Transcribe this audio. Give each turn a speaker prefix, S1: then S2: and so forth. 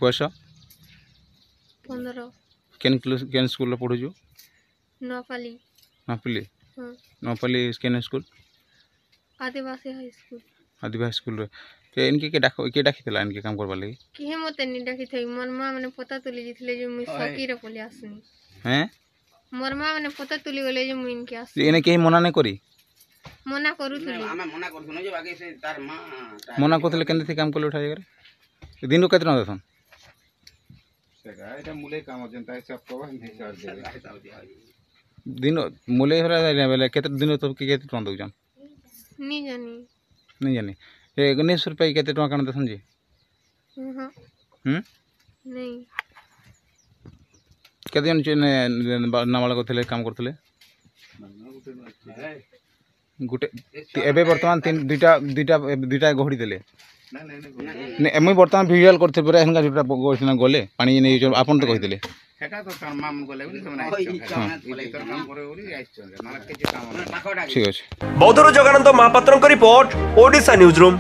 S1: बयस
S2: 15
S1: केन स्कूल पढ़ुचु
S2: नौपाली
S1: नपली
S2: हाँ
S1: नपली केन स्कूल
S2: आदिवासी high school
S1: आदिवासी school रे के इनके के डाकिला इनके काम करबा लगी
S2: किहे मते नि डाकी थई मोर मां माने पता तुली जितले जे मुई सकी रे पले आसनी
S1: हैं
S2: मोर मां माने पता तुली गले जे मुई इनके आस
S1: एने के मना नहीं करी
S2: मना करूथली
S3: आमे मना करथुन जे बाकी से तार मां
S1: मना करथले केन थी काम करले उठा जगह दिन को केतना देथन
S4: सेगा एटा मुले काम जनता सब को हिसाब देबे
S1: दिन मूले हरा बेले केते दिन तो के केते टन दउजन
S2: नि जानी
S1: नहीं जानी ए 19 रुपया केते टका कन देथन जी
S2: हां नहीं
S1: केते जन नामाला करथले काम करथले गुटे एबे वर्तमान तीन दुटा गहड़ी देले नहीं मुई वर्तमान भिजुअल करथे पूरा हनका जोटा गोसना गले पानी नै आपन तो कहितले
S4: हेटा तो तार मां मन गले बोली तमने काम करे बोली आइछ ना के काम
S1: ठीक अछि
S5: बौद्धर जगानंद महापात्रଙ୍କ रिपोर्ट ओडिशा न्यूज रूम।